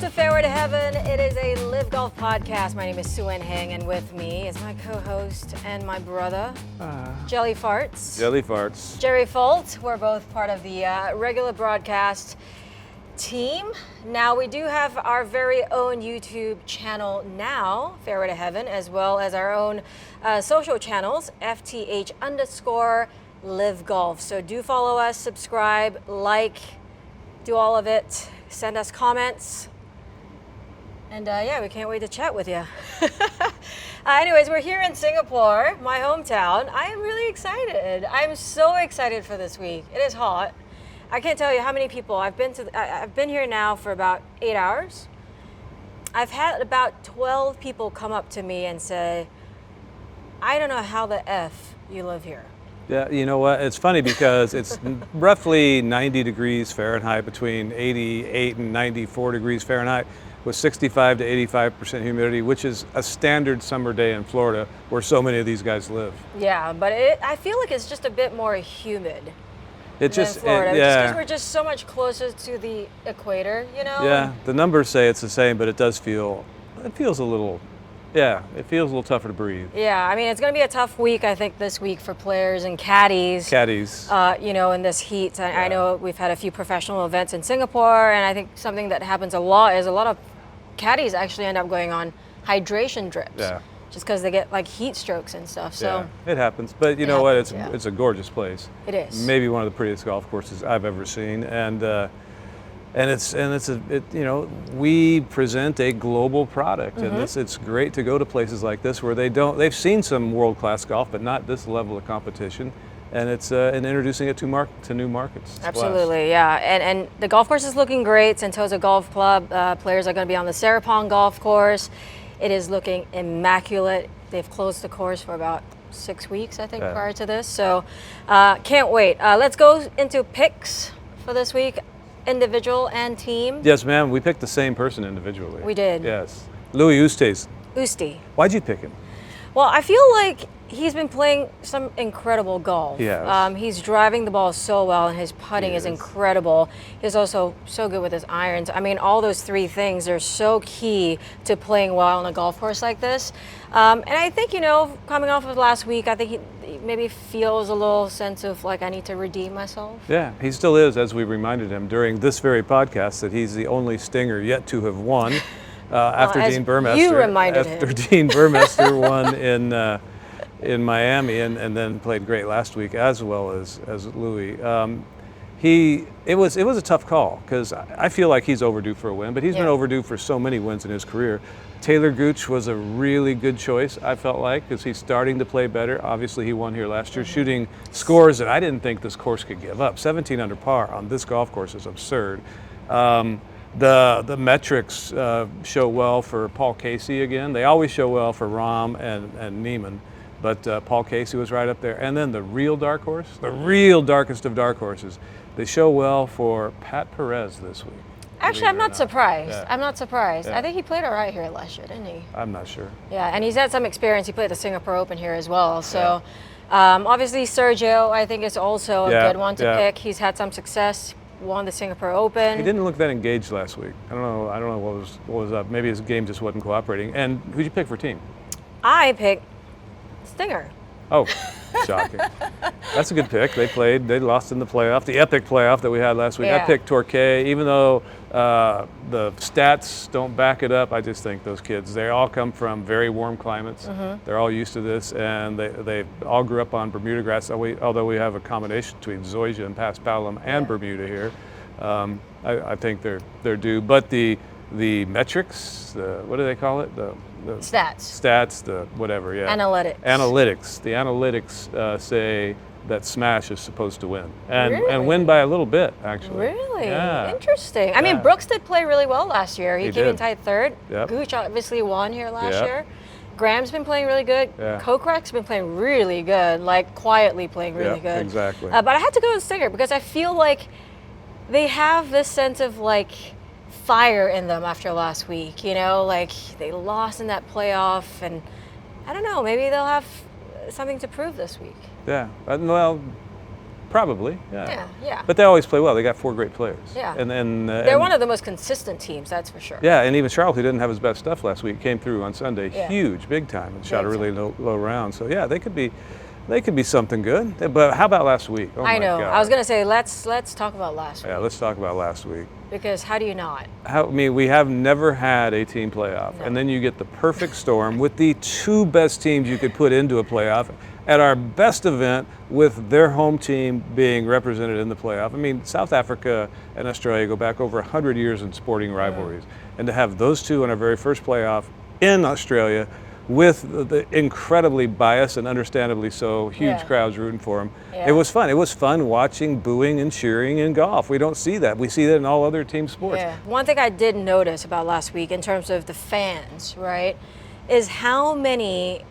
to Fairway to Heaven. It is a Live Golf podcast. My name is Suen Hang, and with me is my co-host and my brother, Jelly Farts. Jelly Farts. Jerry Folt. We're both part of the regular broadcast team. Now, we do have our very own YouTube channel now, Fairway to Heaven, as well as our own social channels, FTH_Live Golf. So do follow us, subscribe, like, do all of it. Send us comments. And yeah, we can't wait to chat with you. Anyways, we're here in Singapore, my hometown. I am really excited. I'm so excited for this week. It is hot. I can't tell you how many people I've been here now for about 8 hours. I've had about 12 people come up to me and say, I don't know how the F you live here. Yeah, you know what? It's funny because it's roughly 90 degrees Fahrenheit, between 88 and 94 degrees Fahrenheit, with 65 to 85% humidity, which is a standard summer day in Florida, where so many of these guys live. Yeah, but I feel like it's just a bit more humid. It's just Florida, yeah. Just because we're just so much closer to the equator, you know. Yeah, the numbers say it's the same, but it feels a little. Yeah, it feels a little tougher to breathe. Yeah, I mean, it's going to be a tough week, I think, this week for players and caddies. You know, in this heat. Yeah. I know we've had a few professional events in Singapore, and I think something that happens a lot is a lot of caddies actually end up going on hydration drips. Yeah. Just because they get like heat strokes and stuff. So yeah, it happens. But you know what? It's a gorgeous place. It is. Maybe one of the prettiest golf courses I've ever seen, we present a global product, and it's great to go to places like this where they've seen some world-class golf, but not this level of competition, and it's and introducing it to new markets. Absolutely, yeah, and the golf course is looking great. Sentosa Golf Club players are going to be on the Serapong golf course. It is looking immaculate. They've closed the course for about 6 weeks, I think, prior to this. So can't wait. Let's go into picks for this week, individual and team. Yes, ma'am. We picked the same person individually. We did. Yes. Louis Usti. Why'd you pick him? Well, I feel like he's been playing some incredible golf. Yes. He's driving the ball so well, and his putting is incredible. He's also so good with his irons. I mean, all those three things are so key to playing well on a golf course like this. And I think, you know, coming off of last week, I think he maybe feels a little sense of like, I need to redeem myself. Yeah, he still is, as we reminded him during this very podcast, that he's the only Stinger yet to have won after Dean Burmester. You reminded him. After Dean Burmester won in Miami and then played great last week, as well as Louis. It was a tough call, because I feel like he's overdue for a win, but he's been overdue for so many wins in his career. Taylor Gooch was a really good choice, I felt like, because he's starting to play better. Obviously, he won here last year, shooting scores that I didn't think this course could give up. 17 under par on this golf course is absurd. The metrics show well for Paul Casey again. They always show well for Rahm and Neiman. But Paul Casey was right up there. And then the real dark horse, the real darkest of dark horses, they show well for Pat Perez this week. Actually, I'm not surprised. Yeah. I'm not surprised. Yeah. I think he played all right here last year, didn't he? I'm not sure. Yeah, and he's had some experience. He played the Singapore Open here as well. So obviously Sergio, I think, is also a good one to pick. He's had some success, won the Singapore Open. He didn't look that engaged last week. I don't know what was up. Maybe his game just wasn't cooperating. And who'd you pick for team? I picked Stinger. Oh, shocking. That's a good pick. They lost in the playoff, the epic playoff that we had last week. Yeah. I picked Torquay, even though the stats don't back it up. I just think those kids, they all come from very warm climates. They're all used to this, and they all grew up on Bermuda grass, although we have a combination between Zoysia and Paspalum and Bermuda here. I think they're due. But the metrics, what do they call it? The stats, the whatever, analytics. The analytics say that Smash is supposed to win, and win by a little bit, actually. Really? Yeah. Interesting. I mean, Brooks did play really well last year. He came in tied third. Yep. Gooch obviously won here last year. Graham's been playing really good. Yeah. Kokrak's been playing really good, like quietly playing really good. Exactly. But I had to go with Stinger because I feel like they have this sense of like fire in them after last week, you know, like they lost in that playoff, and I don't know, maybe they'll have something to prove this week. Yeah, well, Probably, yeah. Yeah, yeah. But they always play well. They got 4 great players. Yeah. And then they're one of the most consistent teams, that's for sure. yeah, and even Charles, who didn't have his best stuff last week, came through on Sunday, Yeah. huge, big time, and shot a Big really low round. So yeah, they could be something good. But how about last week? Oh I know. my God. I was gonna say let's talk about last week. Yeah, let's talk about last week. Because how do you not? We have never had a team playoff, No. and then you get the perfect storm with the 2 best teams you could put into a playoff at our best event, with their home team being represented in the playoff. I mean, South Africa and Australia go back over 100 years in sporting rivalries, and to have those 2 in our very first playoff in Australia, with the incredibly biased and understandably so huge crowds rooting for them. Yeah. It was fun. It was fun watching booing and cheering in golf. We don't see that. We see that in all other team sports. Yeah. One thing I did notice about last week in terms of the fans, right, is how many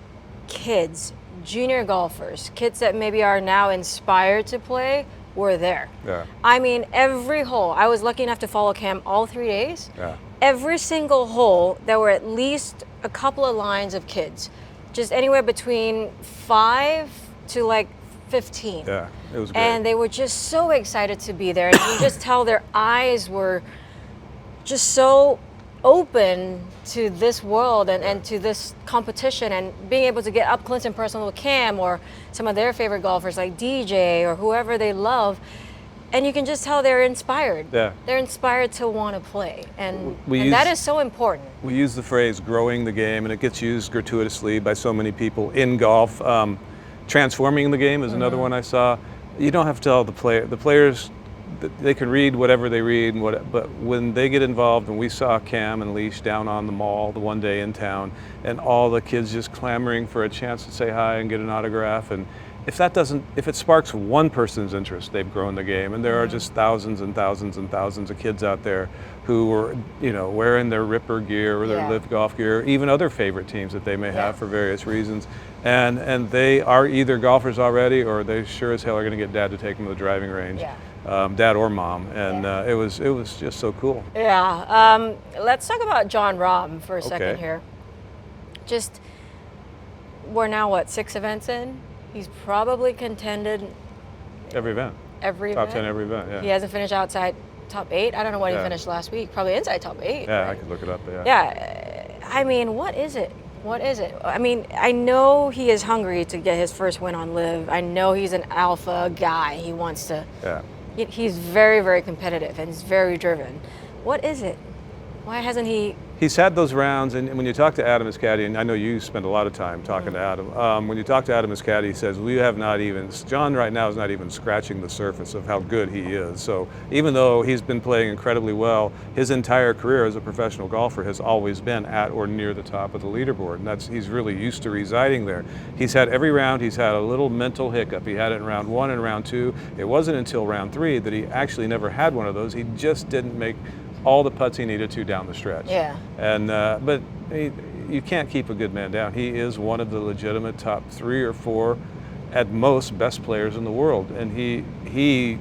kids, junior golfers, kids that maybe are now inspired to play, were there. Yeah. I mean, every hole, I was lucky enough to follow Cam all 3 days. Yeah. Every single hole, there were at least a couple of lines of kids, just anywhere between 5 to like 15. Yeah, it was great. And they were just so excited to be there. And you can just tell their eyes were just so open to this world and to this competition, and being able to get up close and personal with Cam or some of their favorite golfers like DJ or whoever they love. And you can just tell they're inspired. Yeah. They're inspired to want to play. And We that use- is so important. We use the phrase growing the game, and it gets used gratuitously by so many people in golf. Transforming the game is another one I saw. You don't have to tell the players, they can read whatever they read, but when they get involved, and we saw Cam and Leash down on the mall the one day in town, and all the kids just clamoring for a chance to say hi and get an autograph, and if it sparks one person's interest, they've grown the game. And there are just thousands and thousands and thousands of kids out there who are, wearing their Ripper gear or their Live Golf gear, even other favorite teams that they may have for various reasons. And they are either golfers already, or they sure as hell are going to get Dad to take them to the driving range, Dad or Mom. And it was just so cool. Yeah. Let's talk about Jon Rahm for a second here. Just, we're now, 6 events in? He's probably contended Every event. Top 10 every event, yeah. He hasn't finished outside top 8. I don't know what he finished last week. Probably inside top 8. Yeah, right? I could look it up, yeah. Yeah. I mean, what is it? What is it? I mean, I know he is hungry to get his first win on Live. I know he's an alpha guy. He wants to. Yeah. He's very, very competitive, and he's very driven. What is it? Why hasn't he? He's had those rounds, and when you talk to Adam, his caddy, and I know you spend a lot of time talking to Adam, when you talk to Adam, his caddy, he says, John right now is not even scratching the surface of how good he is. So even though he's been playing incredibly well, his entire career as a professional golfer has always been at or near the top of the leaderboard, and he's really used to residing there. He's had every round, he's had a little mental hiccup. He had it in round 1 and round 2. It wasn't until round 3 that he actually never had one of those. He just didn't make all the putts he needed to down the stretch. Yeah. And but you can't keep a good man down. He is one of the legitimate top 3 or 4, at most, best players in the world. And he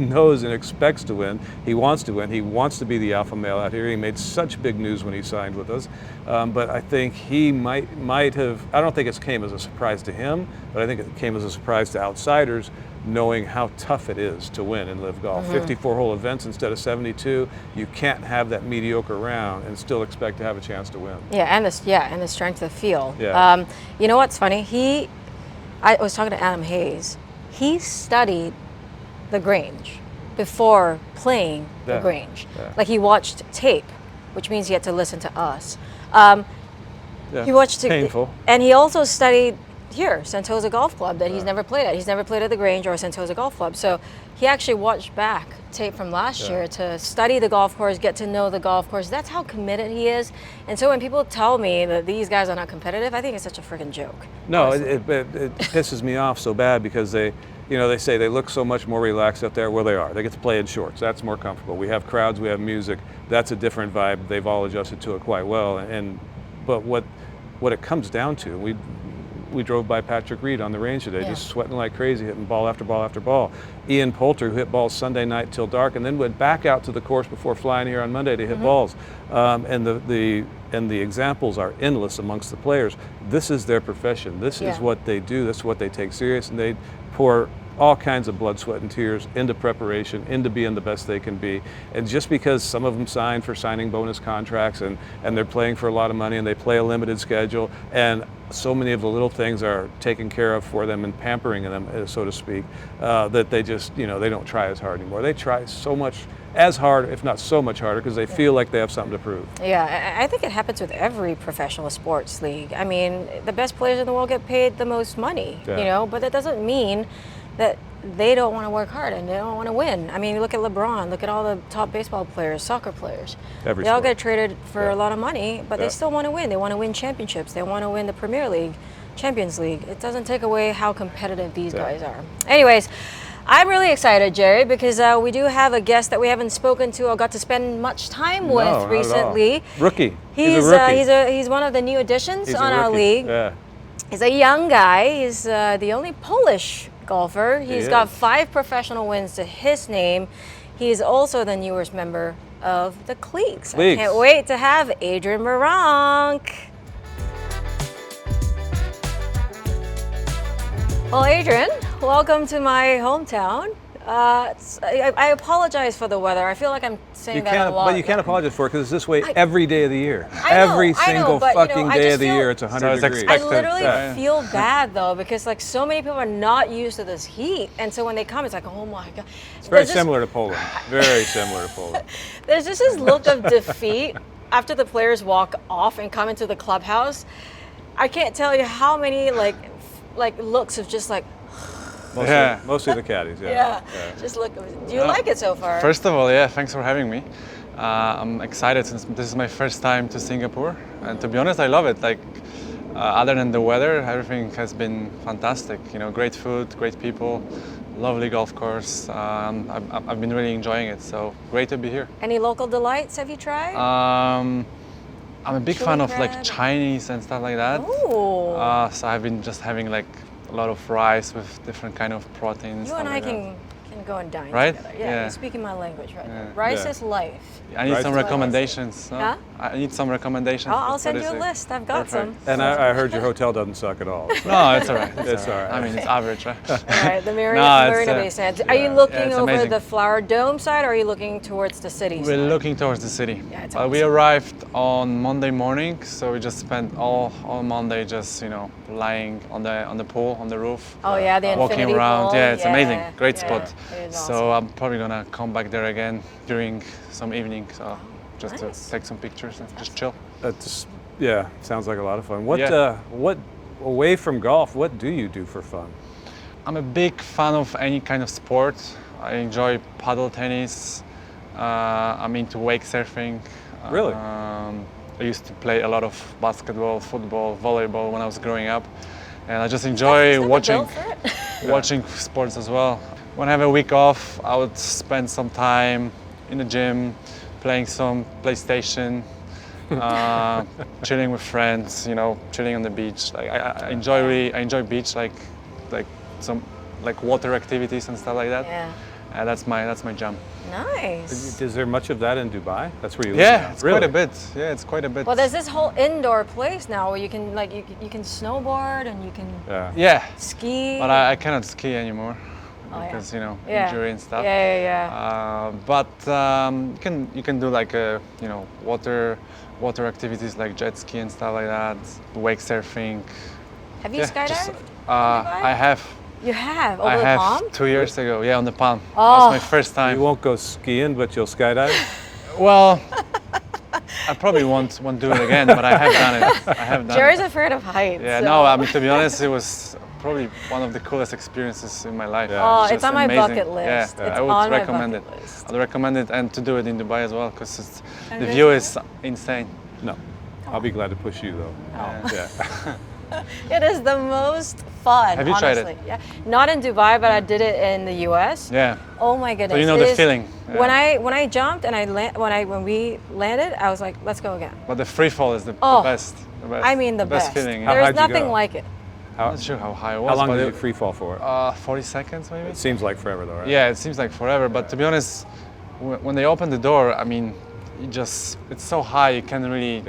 knows and expects to win. He wants to win. He wants to be the alpha male out here. He made such big news when he signed with us. But I think he might have. I don't think it came as a surprise to him, but I think it came as a surprise to outsiders, knowing how tough it is to win in Live Golf. 54-hole events instead of 72. You can't have that mediocre round and still expect to have a chance to win. Yeah, and the strength of feel. Yeah. You know what's funny? I was talking to Adam Hayes. He studied the Grange before playing the Grange. Yeah. Like, he watched tape, which means he had to listen to us. He watched painful. And he also studied here, Sentosa Golf Club, that he's never played at. He's never played at the Grange or Sentosa Golf Club. So he actually watched back tape from last year to study the golf course, get to know the golf course. That's how committed he is. And so when people tell me that these guys are not competitive, I think it's such a freaking joke. No, it pisses me off so bad, because they say they look so much more relaxed out there. Well, they are. They get to play in shorts. That's more comfortable. We have crowds, we have music. That's a different vibe. They've all adjusted to it quite well. But what it comes down to, we drove by Patrick Reed on the range today, just sweating like crazy, hitting ball after ball after ball. Ian Poulter, who hit balls Sunday night till dark, and then went back out to the course before flying here on Monday to hit balls. And the examples are endless amongst the players. This is their profession. This is what they do. This is what they take serious, and they pour all kinds of blood, sweat, and tears into preparation, into being the best they can be. And just because some of them sign for signing bonus contracts and they're playing for a lot of money and they play a limited schedule, and so many of the little things are taken care of for them and pampering them, so to speak, that they just, they don't try as hard anymore. They try so much as hard, if not so much harder, because they feel like they have something to prove. Yeah, I think it happens with every professional sports league. I mean, the best players in the world get paid the most money, but that doesn't mean that they don't want to work hard and they don't want to win. I mean, look at LeBron, look at all the top baseball players, soccer players. They all get traded for a lot of money, but they still want to win. They want to win championships. They want to win the Premier League, Champions League. It doesn't take away how competitive these guys are. Anyways, I'm really excited, Jerry, because we do have a guest that we haven't spoken to or got to spend much time with recently. Rookie. He's a rookie. He's one of the new additions on our league. Yeah. He's a young guy. He's the only Polish golfer. He's got 5 professional wins to his name. He is also the newest member of the Cleeks. I can't wait to have Adrian Meronk. Well, Adrian, welcome to my hometown. I apologize for the weather. I feel like I'm saying that a lot. But you can't apologize for it because it's this way every day of the year. Every single fucking day of the year, it's 100 degrees. I literally feel bad though because like so many people are not used to this heat, and so when they come, it's like, oh my god. It's very similar to Poland. Very similar to Poland. There's just this look of defeat after the players walk off and come into the clubhouse. I can't tell you how many like looks of just like. Mostly the caddies. Just look. Do you like it so far? First of all, thanks for having me. I'm excited since this is my first time to Singapore, and to be honest, I love it. Like, other than the weather, everything has been fantastic. Great food, great people, lovely golf course. I've been really enjoying it. So great to be here. Any local delights have you tried? I'm a big fan of like Chinese and stuff like that. Ooh. So I've been just having like a lot of rice with different kind of proteins. You and I can go and dine right? together. Yeah, you're speaking my language right now. Yeah. Rice is life. I need some recommendations. Huh? I need some recommendations. I'll send you a list. I've got some. And I heard your hotel doesn't suck at all. No, it's all right. It's all right. I mean, it's average, right? All right, the Marina Bay Sands. Are you looking over amazing. the Flower Dome side, or are you looking towards the city We're side? looking towards the city. Yeah, it's We awesome. arrived on Monday morning, so we just spent all Monday just lying on the pool on the roof. Oh yeah, the walking infinity around. pool. Yeah, it's amazing. Great Yeah, spot. it is So awesome. I'm probably gonna come back there again during some evening. So just nice. to take some pictures and just chill. That's sounds like a lot of fun. What away from golf, what do you do for fun? I'm a big fan of any kind of sport. I enjoy paddle tennis. I'm into wake surfing. Really? I used to play a lot of basketball, football, volleyball when I was growing up, and I just enjoy watching sports as well. When I have a week off, I would spend some time in the gym, playing some PlayStation, chilling with friends. Chilling on the beach. Like I enjoy beach, like some water activities and stuff like that. Yeah. That's my jam. Nice. Is there much of that in Dubai? That's where you live now. It's quite a bit. Yeah, it's quite a bit. Well, there's this whole indoor place now where you can you can snowboard and you can ski. But I cannot ski anymore because injury and stuff. But you can do like water activities like jet ski and stuff like that, wake surfing. Have you skydived? I have. You have? I Over the have Palm? 2 years ago. Yeah, on the Palm. Oh. That was my first time. You won't go skiing, but you'll skydive? Well, I probably won't do it again, but I have done it. Jerry's afraid of heights. Yeah, so. no, I mean, to be honest, it was probably one of the coolest experiences in my life. Yeah. Oh, It's it's just on my amazing. bucket list. Yeah, It's I would on recommend my it. bucket list. I'd recommend it, and to do it in Dubai as well, because And the is view it? is insane. No. I'll be glad to push you though. Yeah. It is the most fun. Have you tried it? honestly. Yeah, not in Dubai, but I did it in the U.S. Yeah. Oh my goodness! So you know It the is- feeling. Yeah. When I jumped and when we landed, I was like, let's go again. But the free fall is the Oh, best. The best. I mean the best. feeling. How There's hig'd you nothing go? like it. I'm not sure how high it was. How long but did you free fall for? 40 seconds maybe. It seems like forever though, right? Yeah, it seems like forever. But to be honest, when they open the door, I mean, it's so high you can't really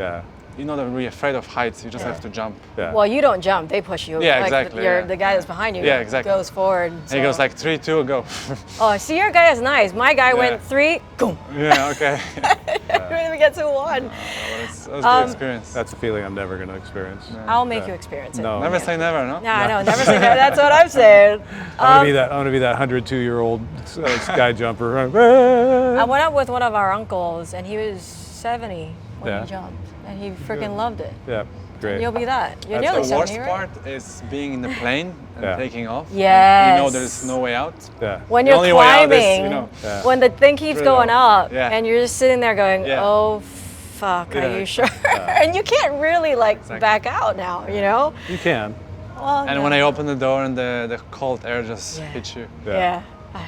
you're not really afraid of heights. You just have to jump. Yeah. Well, you don't jump; they push you. Yeah, like exactly, You're yeah. the guy that's behind you. Yeah, exactly. Goes forward. And he goes like 3, 2, go. Oh, see, your guy is nice. My guy went 3, boom. Yeah, okay. We get to 1. That was a good experience. That's a feeling I'm never going to experience. I'll make you experience it. No. Never say never, no? No, I know. Never say that. That's what I'm saying. I'm gonna be that 102-year-old sky jumper. I went up with one of our uncles, and he was 70 when he jumped, and he freaking loved it. Yeah, great. You'll be that. You're That's nearly The worst 70, right? part is being in the plane and Yeah. taking off. Yes. You know there's no way out. Yeah. When The you're only way out is, climbing, you know, when the thing keeps Really going low. up, Yeah. and you're just sitting there going, Yeah. "Oh, fuck, Yeah. are you sure?" And you can't really like Exactly. back out now, you know? You can. Well, And no. when I open the door and the cold air just hits you. yeah.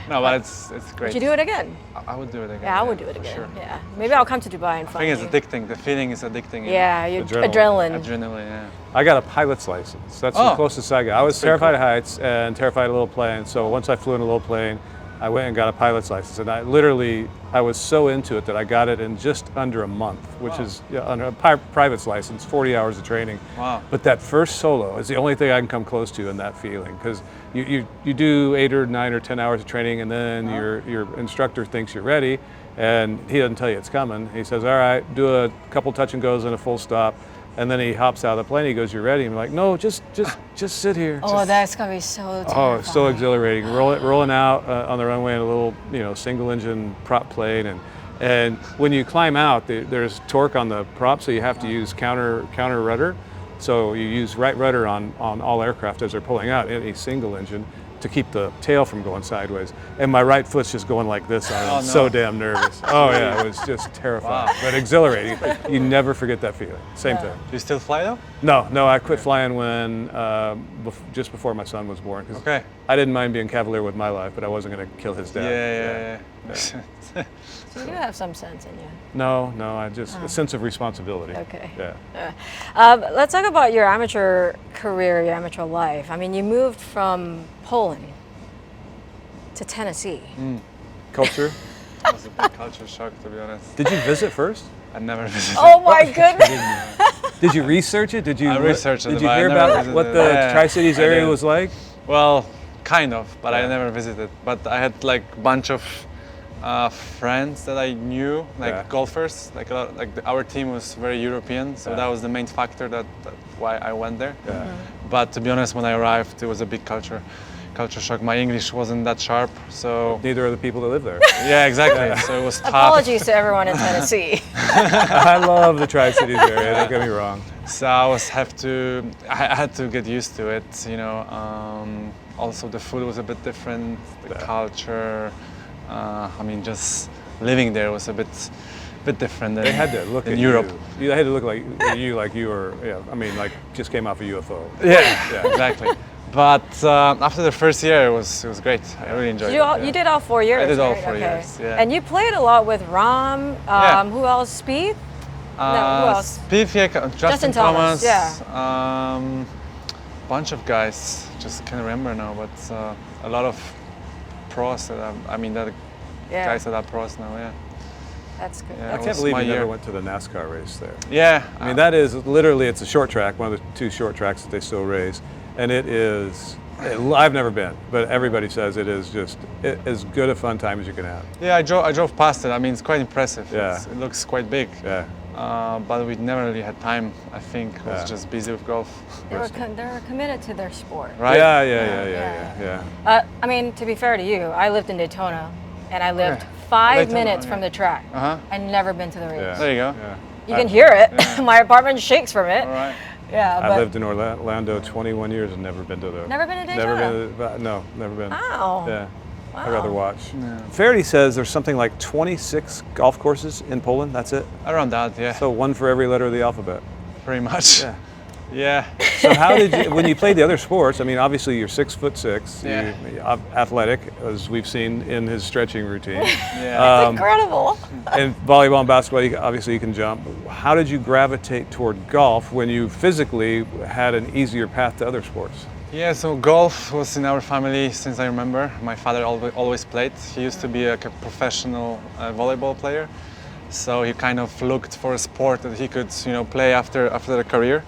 No, but it's great. Would you do it again? I would do it again. Yeah, I would do it for again. Sure. Yeah. Maybe I'll come to Dubai and I find think it's you. addicting. The feeling is addicting. Yeah, you Adrenaline. adrenaline. Yeah. I got a pilot's license. That's the Oh. closest I got. I was pretty terrified of heights and terrified of little planes. So once I flew in a little plane, I went and got a pilot's license. And I was so into it that I got it in just under a month, which is under a private's license, 40 hours of training. Wow. But that first solo is the only thing I can come close to in that feeling, because you do 8 or 9 or 10 hours of training, and then your instructor thinks you're ready, and he doesn't tell you it's coming. He says, all right, do a couple touch and goes and a full stop. And then he hops out of the plane. He goes, "You ready?" And I'm like, "No, just sit here." Oh, that's gonna be so terrifying. Oh, it's so exhilarating. Rolling out on the runway in a little, single-engine prop plane, and when you climb out, there's torque on the prop, so you have to use counter rudder. So you use right rudder on all aircraft as they're pulling out in a single engine to keep the tail from going sideways. And my right foot's just going like this. I'm so damn nervous. Oh yeah, it was just terrifying, but exhilarating. You never forget that feeling. Same thing. Do you still fly though? No, I quit flying when just before my son was born. 'Cause Okay. I didn't mind being cavalier with my life, but I wasn't going to kill his dad. Yeah. So you do have some sense in you. No, I just a sense of responsibility. Okay. Yeah. Let's talk about your amateur career, your amateur life. I mean, you moved from Poland to Tennessee. Culture. It was a big culture shock, to be honest. Did you visit first? I never visited. Oh my goodness! Did you research it? Did you? I researched it, Did you but I hear never about visited what it. the Yeah, Tri-Cities I area did. was like? Well, kind of, but I Yeah. never visited. But I had like a bunch of friends that I knew, like Yeah. golfers. Like our team was very European, so Yeah. that was the main factor that why I went there. Yeah. But to be honest, when I arrived, it was a big culture shock. My English wasn't that sharp, so Neither are the people that live there. yeah, exactly. So it was tough. Apologies to everyone in Tennessee. I love the Tri-Cities area. Don't get me wrong. So I had to get used to it, you know. Also, the food was a bit different, the culture. I mean, just living there was a bit different than They had to look in at Europe. you. They had to look like you were. Yeah, I mean, like just came off a UFO. Yeah, exactly. But after the first year, it was great. I really enjoyed it. You did all 4 years. I did all right? 4 Okay. years, yeah. And you played a lot with Rahm. Yeah. Who else? Speed. who else? Spieth, yeah, Justin Thomas, Thomas. yeah. Bunch of guys. Just can't remember now, but a lot of pros that Yeah. guys that are pros now. Yeah. That's good. Yeah. I That can't was believe my you never year. went to the NASCAR race there. Yeah. I mean, that is literally, it's a short track, one of the 2 short tracks that they still race. And I've never been, but everybody says it is just as good a fun time as you can have. Yeah, I drove past it. I mean, it's quite impressive. Yeah. It looks quite big. Yeah. But we never really had time. I think was Yeah. just busy with golf. They're committed to their sport. Right? Yeah. I mean, to be fair to you, I lived in Daytona, and I lived Okay. 5 Daytona, minutes yeah. from the track. Uh-huh. I'd never been to the race. Yeah. There you go. Yeah. You can hear it. My apartment shakes from it. All right. Yeah, I but lived in Orlando 21 years and never been to the. Never been to Daytona? Never been. Wow. Yeah. Wow. I'd rather watch. Faraday says there's something like 26 golf courses in Poland. That's it. Around that, yeah. So one for every letter of the alphabet. Pretty much. Yeah. Yeah. So how did you, when you played the other sports? I mean, obviously you're 6'6", Yeah. you're athletic, as we've seen in his stretching routine. Yeah. Incredible. And volleyball and basketball, obviously you can jump. How did you gravitate toward golf when you physically had an easier path to other sports? Yeah, so golf was in our family since I remember. My father always played. He used to be a professional volleyball player. So he kind of looked for a sport that he could, play after the career,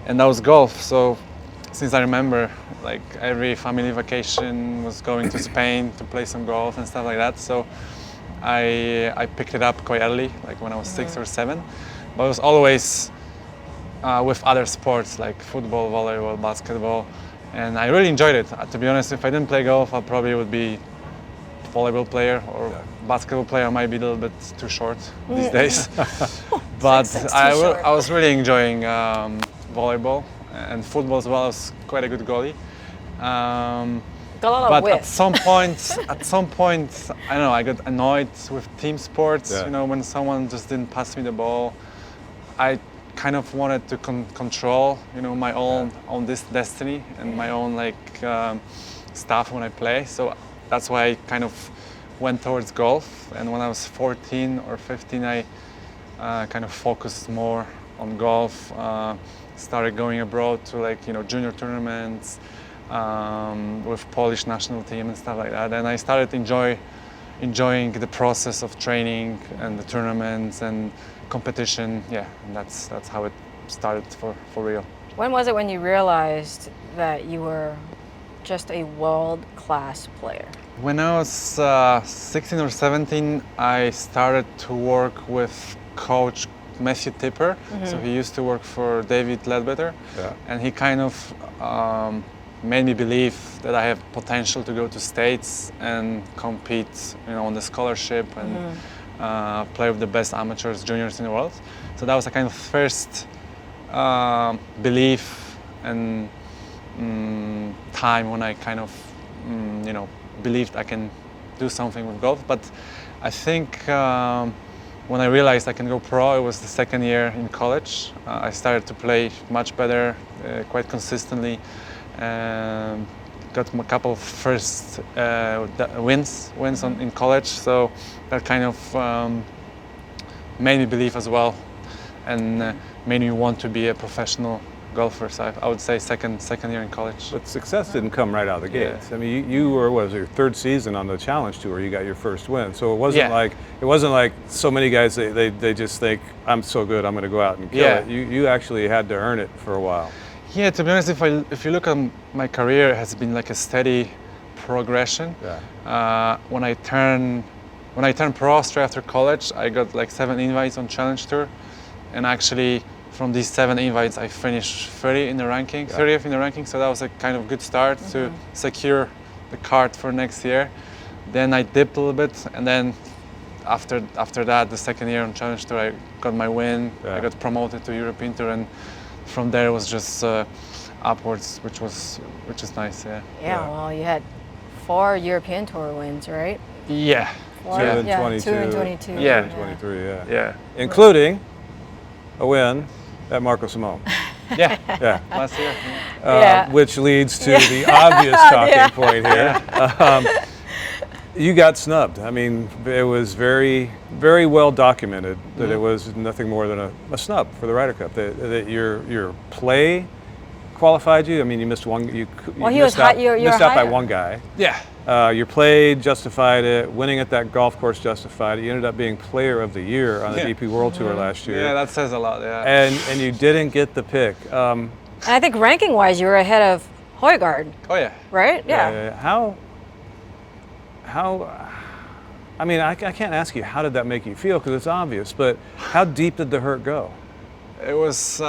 and that was golf. So since I remember, like every family vacation was going to Spain to play some golf and stuff like that. So I picked it up quite early, like when I was 6 or 7. But it was always with other sports like football, volleyball, basketball, and I really enjoyed it. To be honest, if I didn't play golf, I probably would be volleyball player, or basketball player might be a little bit too short these days. But I was really enjoying volleyball and football as well. I was quite a good goalie. But at some point, I don't know, I got annoyed with team sports. When someone just didn't pass me the ball, I kind of wanted to control, my own this destiny and my own stuff when I play. So that's why I kind of went towards golf. And when I was 14 or 15, I kind of focused more on golf. Started going abroad to junior tournaments with Polish national team and stuff like that. And I started enjoying the process of training and the tournaments and competition. Yeah, and that's how it started for real. When was it when you realized that you were just a world-class player? When I was 16 or 17, I started to work with coach Matthew Tipper. So he used to work for David Ledbetter, and he kind of made me believe that I have potential to go to States and compete, on the scholarship and play with the best amateurs, juniors in the world. So that was a kind of first belief and time when I kind of, believed I can do something with golf. But I think when I realized I can go pro, it was the second year in college. I started to play much better, quite consistently. Got a couple of first wins in college, so that kind of made me believe as well, and made me want to be a professional golfer. So I would say second year in college. But success didn't come right out of the gates. I mean, you were, what was it, your third season on the Challenge Tour? You got your first win. So it wasn't like so many guys. They just think, I'm so good, I'm going to go out and kill it. You actually had to earn it for a while. Yeah, to be honest, if you look at my career, it has been like a steady progression. When I turned pro straight after college, I got like 7 invites on Challenge Tour, and actually from these 7 invites, I finished 30th in the ranking. So that was a kind of good start to secure the card for next year. Then I dipped a little bit, and then after that, the second year on Challenge Tour, I got my win. I got promoted to European Tour, and from there it was just upwards, which is nice. Well, you had 4 European Tour wins, right? Yeah. 2 and 22. 2 and 22. Yeah. 23, Yeah. Including a win at Marco Simone. Yeah. Last year. Which leads to the obvious talking point here. You got snubbed. I mean, it was very, very well documented that it was nothing more than a snub for the Ryder Cup. That your play qualified you. I mean, you missed one. You missed out by one guy. Yeah. Your play justified it. Winning at that golf course justified it. You ended up being Player of the Year on the DP World Tour last year. Yeah, that says a lot. Yeah. And you didn't get the pick. And I think ranking-wise, you were ahead of Højgaard. Oh yeah. Right? Yeah. How? I mean, I can't ask you how did that make you feel because it's obvious, but how deep did the hurt go? It was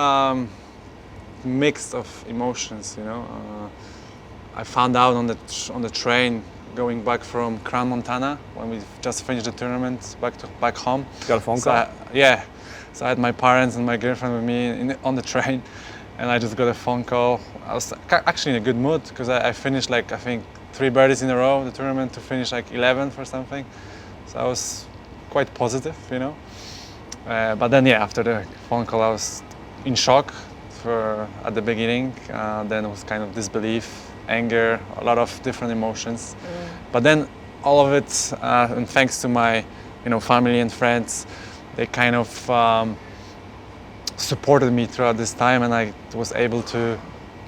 mixed of emotions, I found out on the train going back from Crown, Montana, when we just finished the tournament back home. Got a phone call? So I had my parents and my girlfriend with me on the train, and I just got a phone call. I was actually in a good mood because I finished I think 3 birdies in a row the tournament to finish 11th or something. So I was quite positive, But then after the phone call, I was in shock at the beginning. Then it was kind of disbelief, anger, a lot of different emotions. But then all of it, and thanks to my, family and friends, they kind of supported me throughout this time, and I was able to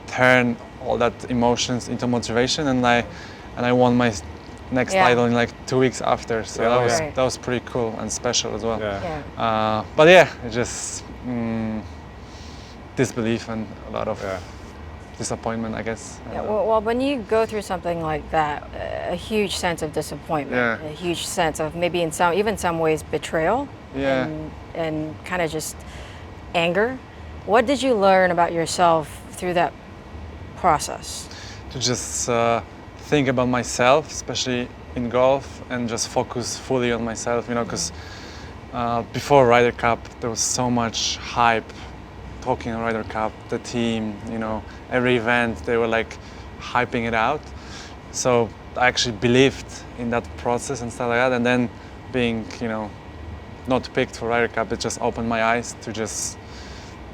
turn all that emotions into motivation, and I won my next Yeah. title in like 2 weeks after. So Yeah, that was pretty cool and special as well. Yeah. But yeah, it just disbelief and a lot of disappointment, I guess. Yeah, well, when you go through something like that, a huge sense of disappointment, a huge sense of maybe even some ways betrayal, and kind of just anger. What did you learn about yourself through that process? To just think about myself, especially in golf, and just focus fully on myself, you know, because before Ryder Cup, there was so much hype talking Ryder Cup, the team, you know, every event, they were like hyping it out. So I actually believed in that process and stuff like that. And then being, you know, not picked for Ryder Cup, it just opened my eyes to just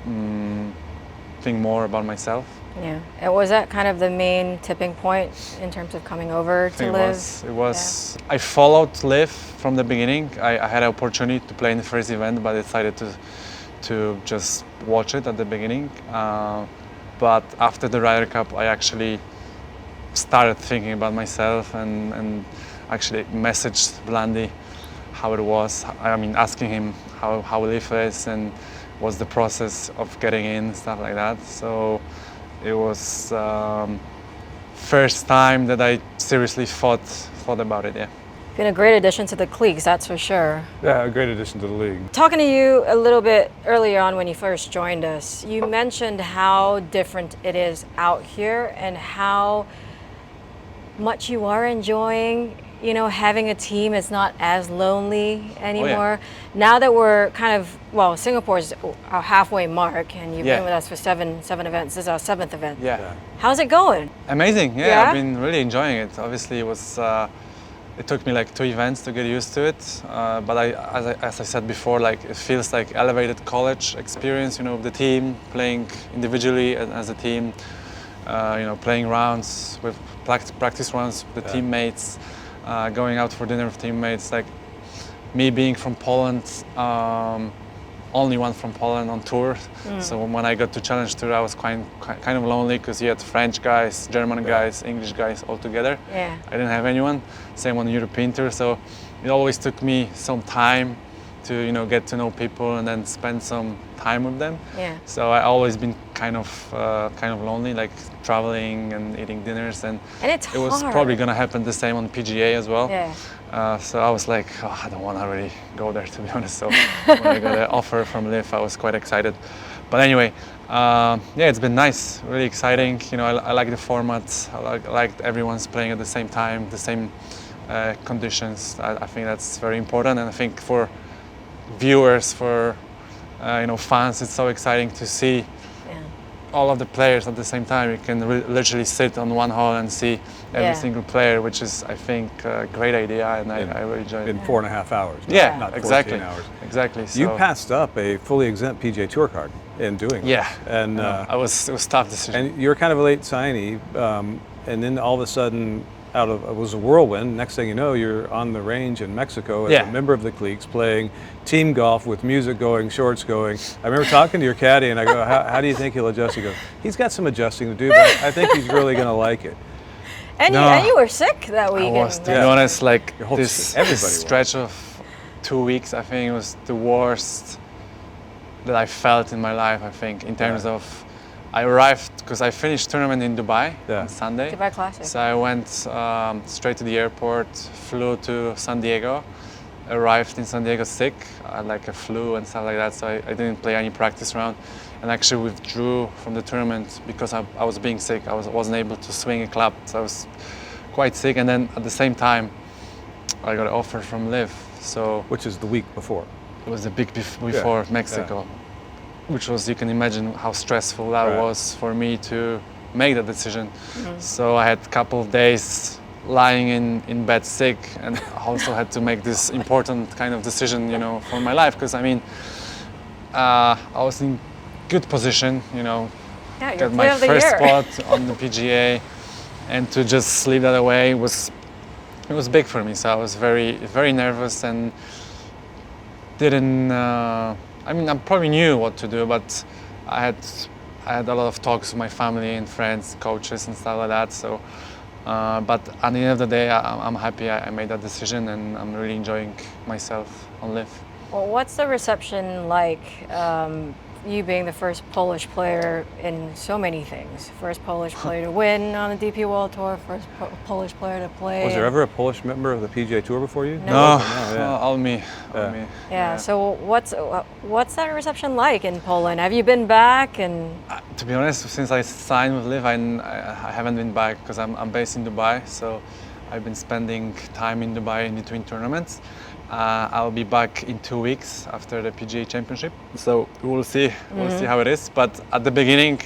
think more about myself. Yeah. And was that kind of the main tipping point in terms of coming over to Live? It was. I followed Live from the beginning. I had an opportunity to play in the first event, but I decided to just watch it at the beginning. But after the Ryder Cup, I actually started thinking about myself and actually messaged Blandy how it was. I mean, asking him how Live is and what's the process of getting in, stuff like that. So it was first time that I seriously thought about it. Yeah. Been a great addition to the Cleeks, that's for sure. Yeah, a great addition to the league. Talking to you a little bit earlier on when you first joined us, you mentioned how different it is out here and how much you are enjoying, you know, having a team is not as lonely anymore. Now that we're kind of, well, Singapore's our halfway mark and you've been with us for seven events. This is our 7th event. Yeah. How's it going? Amazing. Yeah, I've been really enjoying it. Obviously, it was. It took me like 2 events to get used to it, but as I said before, like it feels like elevated college experience. You know, the team playing individually and as a team. You know, playing rounds with practice rounds with the teammates, going out for dinner with teammates. Like me being from Poland, only one from Poland on tour. So when I got to Challenge Tour, I was kind of lonely because you had French guys, German guys, English guys all together. Yeah. I didn't have anyone. Same on the European Tour. So it always took me some time to, you know, get to know people and then spend some time with them. Yeah. So I always been kind of lonely, like traveling and eating dinners, and it's it was hard. probably gonna happen the same on PGA as well. Yeah. So I was like, oh, I don't want to really go there, to be honest. So when I got an offer from Liv, I was quite excited. But anyway, yeah, it's been nice, really exciting. You know, I like the format. I like everyone's playing at the same time, the same conditions. I think that's very important, and I think for viewers, for you know, fans, it's so exciting to see all of the players at the same time. You can literally sit on one hole and see every single player, which is, I think, a great idea, and I really enjoy it. In 4.5 hours. Yeah, not 14 exactly. hours. Exactly. So You passed up a fully exempt PGA Tour card in doing that. Yeah. And it was a tough decision. and you're kind of a late signee, and then all of a sudden, it was a whirlwind. Next thing you know, you're on the range in Mexico as a member of the Cleeks, playing team golf with music going, shorts going. I remember talking to your caddy, and I go, how do you think he'll adjust? He goes, he's got some adjusting to do, but I think he's really going to like it. And, you were sick that weekend. I was, to be honest, like this was. stretch of 2 weeks, I think it was the worst that I felt in my life, I think, in terms of, I arrived, because I finished tournament in Dubai on Sunday. Dubai Classic. So I went straight to the airport, flew to San Diego, arrived in San Diego sick, I had like a flu and stuff like that, so I didn't play any practice round, and actually withdrew from the tournament because I was being sick. I wasn't able to swing a club, so I was quite sick, and then at the same time I got an offer from Liv. So Which is the week before. it was the big before Mexico. Which was, you can imagine how stressful that was for me to make that decision. So I had a couple of days lying in bed sick, and also had to make this important kind of decision, you know, for my life, because I mean, I was in good position, you know, got my first spot on the PGA, and to just slip that away was big for me. So I was very nervous and didn't. I mean, I probably knew what to do, but I had a lot of talks with my family and friends, coaches and stuff like that. So But at the end of the day, I'm happy I made that decision, and I'm really enjoying myself on LIV. Well, what's the reception like? You being the first Polish player in so many things. First Polish player to win on the DP World Tour, first Polish player to play. Was there ever a Polish member of the PGA Tour before you? No, yeah. all me. Yeah. So what's that reception like in Poland? Have you been back? And To be honest, since I signed with LIV, I haven't been back because I'm based in Dubai. So I've been spending time in Dubai in between tournaments. I'll be back in 2 weeks after the PGA Championship, so we'll see. We'll see how it is. But at the beginning,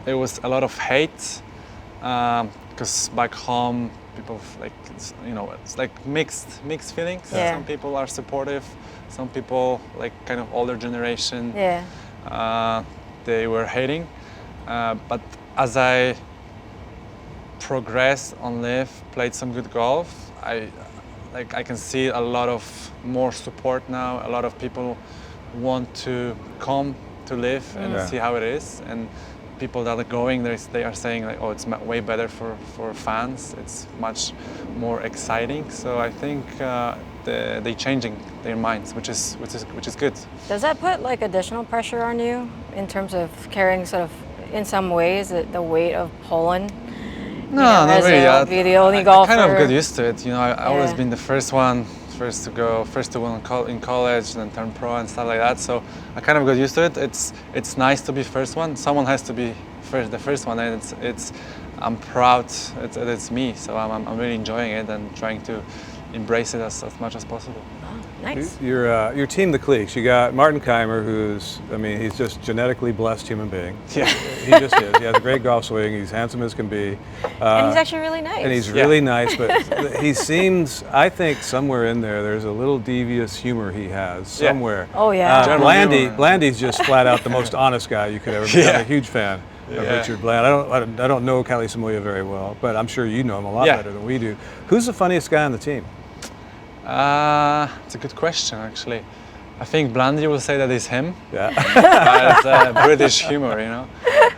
it was a lot of hate because back home, people it's like mixed feelings. Yeah. Some people are supportive, some people like kind of older generation. yeah. They were hating, but as I progressed on LIV, played some good golf, I can see a lot of more support now. A lot of people want to come to LIV and see how it is, and people that are going, they are saying like, oh, it's way better for fans. It's much more exciting. So I think they're changing their minds, which is good. Does that put like additional pressure on you in terms of carrying sort of, in some ways, the weight of Poland? No, not really. Be the only golfer. I kind of got used to it. I always Yeah. been the first to go, first to win in college, then turn pro and stuff like that. So I kind of got used to it. It's nice to be first one. Someone has to be the first one, and I'm proud. It's me. So I'm really enjoying it and trying to embrace it as much as possible. Nice. Your team, the Cleeks, you got Martin Keimer, he's just genetically blessed human being. Yeah. He just is. He has a great golf swing. He's handsome as can be. And he's actually really nice. And he's really nice, but he seems, I think somewhere in there's a little devious humor he has somewhere. Oh, yeah. Blandy's just flat out the most honest guy you could ever be. I'm a huge fan of Richard Bland. I don't know Kelly Samoya very well, but I'm sure you know him a lot better than we do. Who's the funniest guy on the team? It's a good question, actually. I think Blandy will say that it's him. Yeah. It's British humor,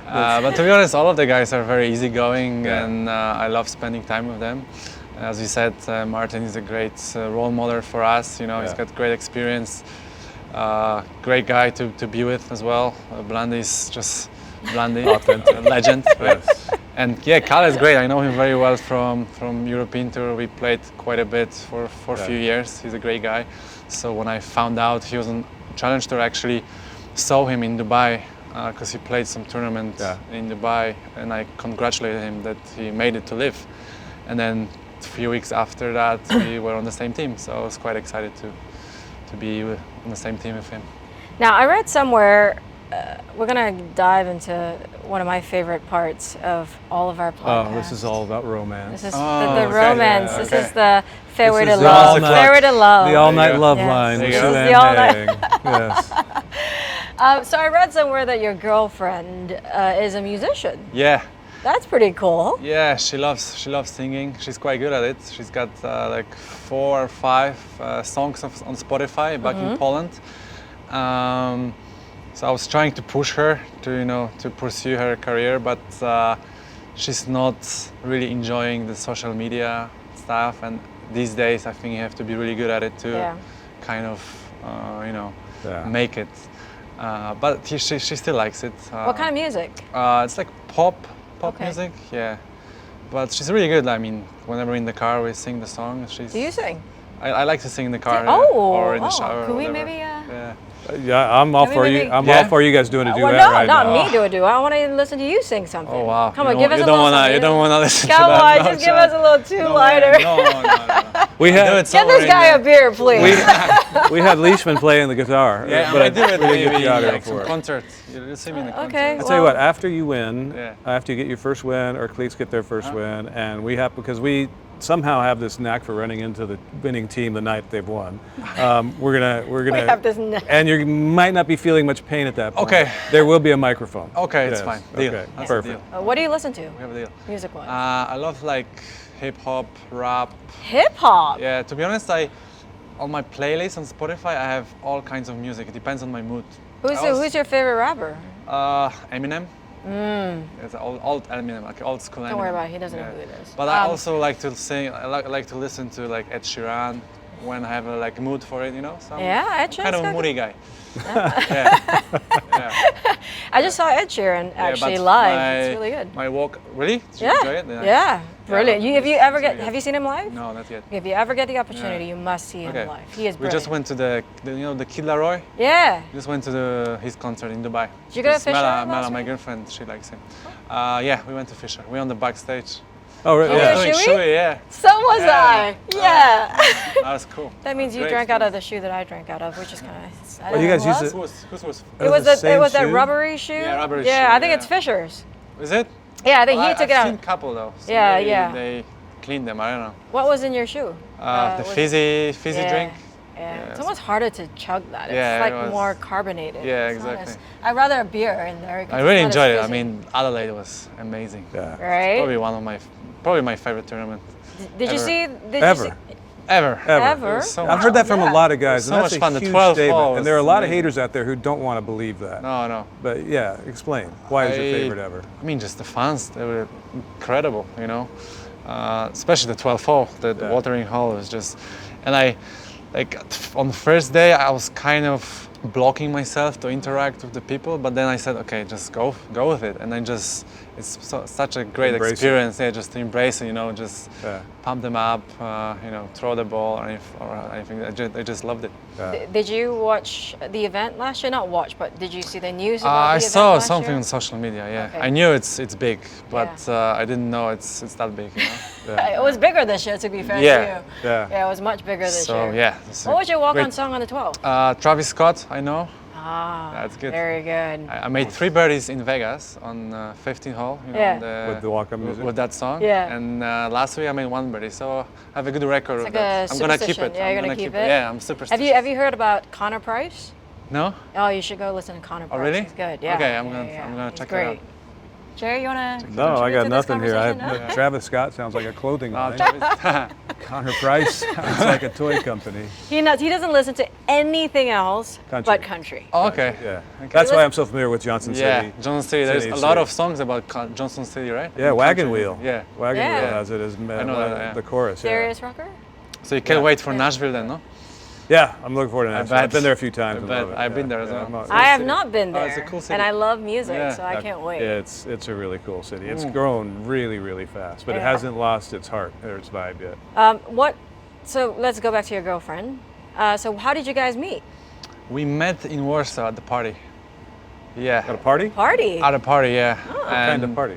But to be honest, all of the guys are very easygoing, and I love spending time with them. As you said, Martin is a great role model for us. He's got great experience. Great guy to be with as well. Blandy is just Blandy, a legend. Right? And Kalle is great. I know him very well from European Tour. We played quite a bit for a few years. He's a great guy. So when I found out he was on Challenge Tour, I actually saw him in Dubai because he played some tournament in Dubai, and I congratulated him that he made it to LIV. And then a few weeks after that, we were on the same team. So I was quite excited to be on the same team with him. Now, I read somewhere, we're going to dive into one of my favorite parts of all of our podcasts. Oh, this is all about romance. This is the romance. Yeah, This is the Fairway to the Love. all-night- Fairway to Love. The all-night love Yes. line. There with you go. Sue The Ann all-night- Haying. Yes. So I read somewhere that your girlfriend is a musician. Yeah. That's pretty cool. Yeah, she loves singing. She's quite good at it. She's got like 4 or 5 songs on Spotify back in Poland. So I was trying to push her to pursue her career, but she's not really enjoying the social media stuff. And these days, I think you have to be really good at it to kind of make it. But she still likes it. What kind of music? It's like pop Okay. music, yeah. But she's really good. I mean, whenever we're in the car, we sing the song. Do you sing? I like to sing in the car or in the shower. Could we or whatever. maybe? Yeah, I'm all Can we for you. maybe- I'm Yeah. all for you guys doing a duet Well, no, right not now. me do a duet. I want to listen to you sing something. Oh wow! Come on, give us a you little don't wanna, something. You don't want to listen Come to that. on, No just give chance. us a little two No, lighter. No. We Do had it Get somewhere this guy in a beer, please. we had Leishman playing the guitar. Yeah, but I do it we didn't get maybe the audio like for some it. concert. You'll see me in the concert. Okay. I tell you what, Well- after you win, after you get your first win, or Cleeks get their first win, and we have, because we somehow have this knack for running into the winning team the night they've won. We're gonna We have this knack. and you might not be feeling much pain at that point. Okay. There will be a microphone. Okay, it's Yes. fine. Deal. Okay, That's a perfect. deal. What do you listen to, We have a deal. music-wise? I love like hip hop, rap. Hip hop. Yeah, to be honest, on my playlist on Spotify, I have all kinds of music. It depends on my mood. Who's your favorite rapper? Eminem. It's old aluminum, like old school Don't aluminum. worry about it. He doesn't know who it is. But I also like to sing. I like to listen to like Ed Sheeran when I have a like mood for it, you know. So Ed Sheeran's kind of a got- moody guy. Yeah. I just saw Ed Sheeran actually but live. My, It's really good. My walk, really? Did you Yeah. enjoy it? Yeah. Brilliant. Yeah, Have you it's ever really good. have you seen him live? No, not yet. If you ever get the opportunity, Yeah. you must see him Okay. live. He is We brilliant. just went to the the Kid Laroi. Yeah. Just went to his concert in Dubai. Did you go to Because Fisher Mela, last my week? girlfriend, she likes him. Yeah, we went to Fisher. We were on the backstage. Oh, really? Oh, Yeah. yeah. Shoey? Shoey, yeah. So was Yeah. I. Yeah. That was cool. That means you Great drank out of experience. the shoe that I drank out of, which is kind of. Well, you guys use it. Whose was? It was the it was that same shoe? rubbery shoe. Yeah, rubbery Yeah, shoe, I think yeah. it's Fisher's. Is it? Yeah, I think he Well, took it I've out. seen couple though. So Yeah, maybe yeah. They cleaned them. I don't know. What was in your shoe? The was- fizzy yeah, drink. Yeah. It's almost harder to chug that. It's Yeah, it like was- more carbonated. Yeah, It's not exactly. as- I'd rather a beer in there. 'cause I it's really not as enjoyed it. I fizzy. mean, Adelaide was amazing. Yeah. Right? Probably one of my favorite tournament Did you ever. see? Did Ever. You see, ever. Ever? It was so I've much heard that from Yeah. a lot of guys, So and that's much a fun. The huge 12 statement. hole And there are a was lot of amazing. haters out there who don't want to believe that. No. But yeah, explain. Why is your favorite ever? I mean, just the fans. They were incredible, you know. Especially the 12th hole, the Yeah. watering hole was just. And I, like, on the first day, I was kind of blocking myself to interact with the people, but then I said, okay, just go with it, and then just it's such a great Embrace it. experience. Yeah, just to embrace it, you know, just Yeah. pump them up, you know, throw the ball or anything. I just loved it. Did you watch the event last year? Not watch, but did you see the news about I the event saw last something year? on social media. Yeah, Okay. I knew it's big, but I didn't know it's that big. You know? It was bigger this year, to be fair Yeah. to you. Yeah. Yeah, it was much bigger this So year. yeah. it's a What was your walk-on great- song on the 12th? Travis Scott, I know. Ah, That's good. Very good. I made 3 birdies in Vegas on 15th hole. You know, Yeah. on With the walk-up music? With that song. Yeah. And last week I made 1 birdie, so I have a good record It's of like that. a I'm gonna keep superstition. it. Yeah, I'm you're gonna keep it? Yeah, I'm superstitious. Have you heard about Connor Price? No? Oh, you should go listen to Connor Price. really? He's good. Yeah. Okay, I'm yeah, gonna- yeah. I'm gonna He's check it great. out. Jerry, you wanna? No, I contribute got to this nothing here. conversation? No? Travis Scott sounds like a clothing Oh, line. Travis. Connor Price sounds like a toy company. He doesn't listen to anything else Country. but country. Oh, okay. Yeah. That's why I'm so familiar with Johnson Yeah, City. Johnson City. There's City a lot City. of songs about Johnson City, right? Yeah, In Wagon country. Wheel. Yeah. Wagon Yeah. Wheel has it as I know that, yeah. the chorus. Yeah. Darius Rucker? So you can't Yeah. wait for Nashville then, no? Yeah, I'm looking forward to that. bet. I've been there a few times. I and bet. love it. I've Yeah. been there as Yeah, well. I'm not- It's I have city. not been Oh, there, it's a cool city. and I love music, Yeah. so I can't wait. It's a really cool city. It's grown really, really fast, but it Yeah. hasn't lost its heart or its vibe yet. So let's go back to your girlfriend. So how did you guys meet? We met in Warsaw at the party. Yeah. Got a party? Party. At a party, yeah. What kind of party?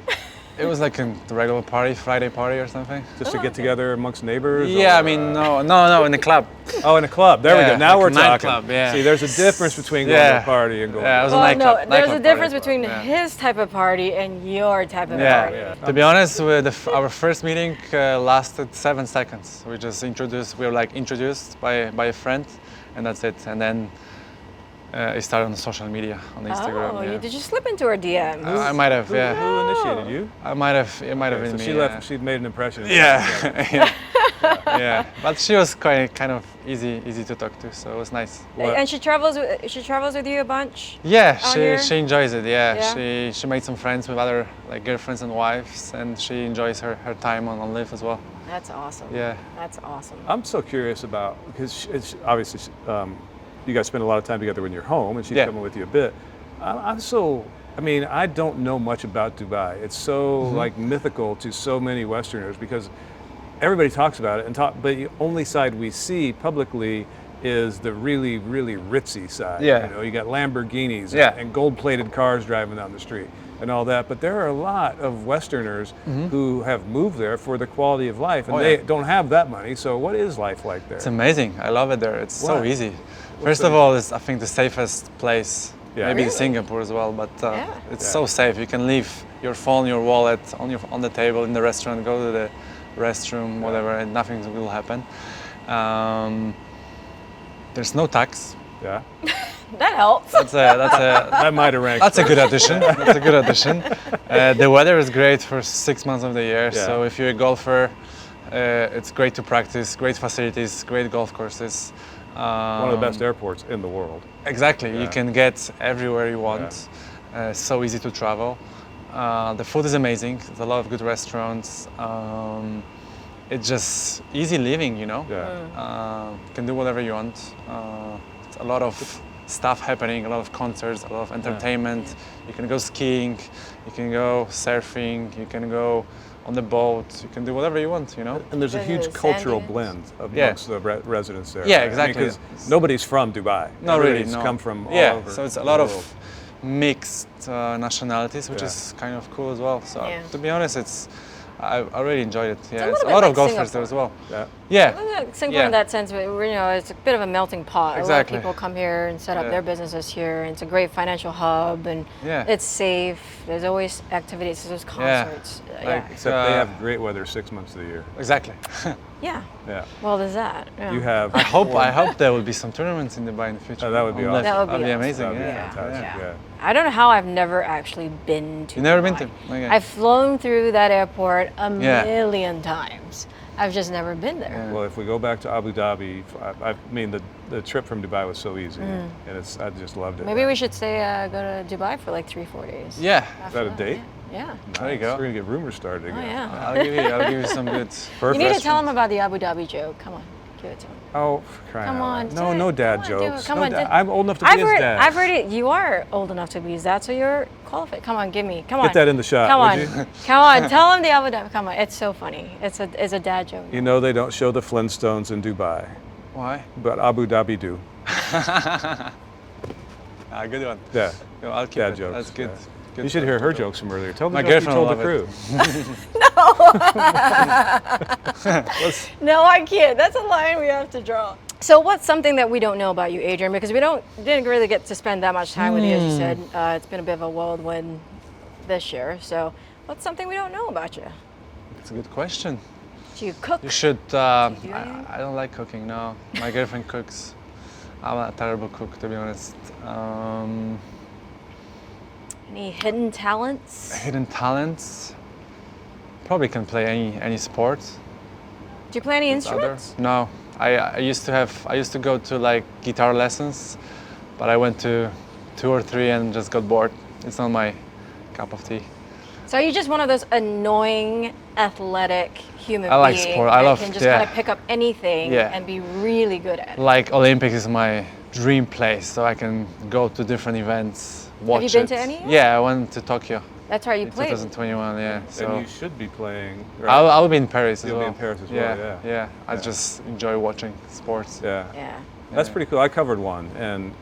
It was like a regular party, Friday party or something. Just to get together amongst neighbors? Yeah, or, I mean, no, in the club. Oh, in a club. There we Yeah, go. Now like we're a talking. nightclub, yeah. See, there's a difference between going to Yeah. a party and going Yeah, it to was a a Well, nightclub. no, there's a nightclub difference party. between Yeah. his type of party and your type of Yeah. party. Yeah. To be honest, our first meeting lasted 7 seconds. We were like introduced by a friend, and that's it. And then it started on social media, on Instagram. Oh, yeah. did you slip into her DMs? I might have, yeah. Who initiated you? It might have So been she me. left. She'd made an impression. Yeah, yeah. Yeah. But she was kind of easy to talk to, so it was nice. And she travels with you a bunch? Yeah, out here? she enjoys it. Yeah, Yeah? she made some friends with other like girlfriends and wives, and she enjoys her time on Live as well. That's awesome. Yeah. That's awesome. I'm so curious about, because it's obviously you guys spend a lot of time together when you're home, and she's Yeah. coming with you a bit. I mean, I don't know much about Dubai. It's so like mythical to so many Westerners because everybody talks about it, but the only side we see publicly is the really, really ritzy side. Yeah. You know, you got Lamborghinis Yeah. and gold-plated cars driving down the street and all that. But there are a lot of Westerners who have moved there for the quality of life, and Oh, they yeah. don't have that money. So what is life like there? It's amazing. I love it there. It's so Why? easy. First of all, it's I think the safest place. Yeah. Maybe Really? Singapore as well, but Yeah. it's Yeah. so safe. You can leave your phone, your wallet on the table in the restaurant. Go to the restroom, whatever, and nothing will happen. There's no tax. Yeah, That helps. that might have ranked. That's a good addition. That's a good addition. The weather is great for 6 months of the year. Yeah. So if you're a golfer, it's great to practice. Great facilities, great golf courses. One of the best airports in the world. Exactly. Yeah. You can get everywhere you want. So easy to travel. The food is amazing. There's a lot of good restaurants. It's just easy living, you know. Yeah. You can do whatever you want. It's a lot of stuff happening, a lot of concerts, a lot of entertainment. You can go skiing, you can go surfing, you can go on the boat, you can do whatever you want, you know. And there's a There's huge sand cultural dunes. blend amongst the residents there. Yeah, right? exactly. Because nobody's from Dubai. Not really, Everybody's no. come from all yeah, over. so it's a the lot world. of mixed nationalities, which Yeah. is kind of cool as well. So Yeah. to be honest, I really enjoyed it. Yeah, a it's little a lot bit of like golfers there as well. Yeah. Yeah, Singapore in that sense, it's a bit of a melting pot. Exactly. A lot of people come here and set up Yeah. their businesses here, and it's a great financial hub, and Yeah. it's safe. There's always activities, there's concerts. Like, Except they have great weather 6 months of the year. exactly. yeah. Yeah. Well, there's that. Yeah. You have. I hope there will be some tournaments in Dubai in the future. Oh, that would be On awesome. left. That would be That'd be awesome. amazing. That'd be Yeah. fantastic. Yeah. I don't know how I've never actually been to. You've never been Dubai. to? Okay. I've flown through that airport a Yeah. million times. I've just never been there. Yeah. Well, if we go back to Abu Dhabi, I mean, the trip from Dubai was so easy, and I just loved it. Maybe we should go to Dubai for like 3-4 days. Yeah. Is that a date? Yeah. There you go. We're gonna get rumors started Oh again. yeah. I'll give you some good. Perfect. You need to tell him about the Abu Dhabi joke. Come on, give it to him. Oh, crying Come out on, loud. do No, it. no dad Come on, do it. jokes. Come No on, dad. do- I'm old enough to be his dad. I've heard it. You are old enough to be his dad, so you're qualified. Come on, give me. Come on. Get that in the shot, Come would on. you? Come on. Tell him the Abu Dhabi. Come on. It's so funny. It's a dad joke. You know they don't show the Flintstones in Dubai, Why? but Abu Dhabi do. Good one. Yeah. No, I'll keep Dad it. jokes. That's good. yeah. Good You should stuff. hear her jokes from earlier. Tell the My joke you girlfriend told the will crew. No, I can't. That's a line we have to draw. So what's something that we don't know about you, Adrian? Because we didn't really get to spend that much time with you, as you said. It's been a bit of a whirlwind this year. So what's something we don't know about you? It's a good question. Do you cook? You should. do anything? I don't like cooking. No, my girlfriend cooks. I'm a terrible cook, to be honest. Any hidden talents? Hidden talents. Probably can play any sport. Do you play any Other? instruments? No, I used to go to like guitar lessons, but I went to 2 or 3 and just got bored. It's not my cup of tea. So are you just one of those annoying, athletic human I like beings sport. I that love- can just yeah. kind of pick up anything Yeah. and be really good at it? Like Olympics is my dream place, so I can go to different events, watch you been it. to any yet? Yeah, I went to Tokyo That's right, you in played. 2021. Yeah, so And you should be playing. right? I'll be in Paris as You'll be well. in Paris as well, yeah. Yeah. I Yeah. just enjoy watching sports. Yeah. Yeah. That's pretty cool. I covered one, and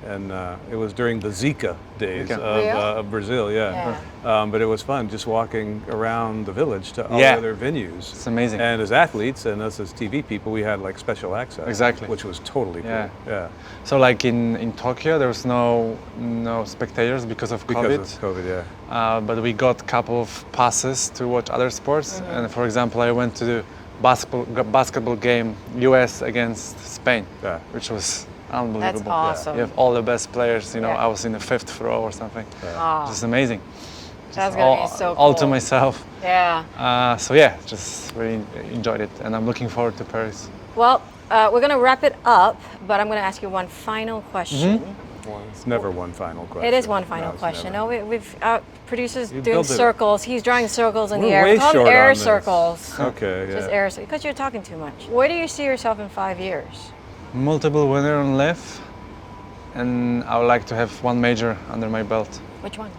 it was during the Zika days Zika. Rio? of Brazil. Yeah. But it was fun just walking around the village to all Yeah. the other venues. It's amazing. And as athletes and us as TV people, we had like special access. Exactly. Which was totally cool. Yeah. Yeah. So like in Tokyo, there was no spectators because of Because COVID. of COVID, yeah. But we got a couple of passes to watch other sports. And for example, I went to the basketball game, US against Spain, Yeah. which was unbelievable. That's awesome. You have all the best players. You know, Yeah. I was in the 5th row or something. Oh, Just amazing. that's Just gonna be so cool. all to myself. Yeah. So yeah, just really enjoyed it, and I'm looking forward to Paris. Well, we're gonna wrap it up, but I'm gonna ask you one final question. It's never one final question. It is one final it's question. never. No, we've producers You doing built it. circles. He's drawing circles in the We're air. way We call them short air on this. circles. Okay, Just yeah. air circles. Because you're talking too much. Where do you see yourself in 5 years? Multiple winner on live, and I would like to have one major under my belt. Which one?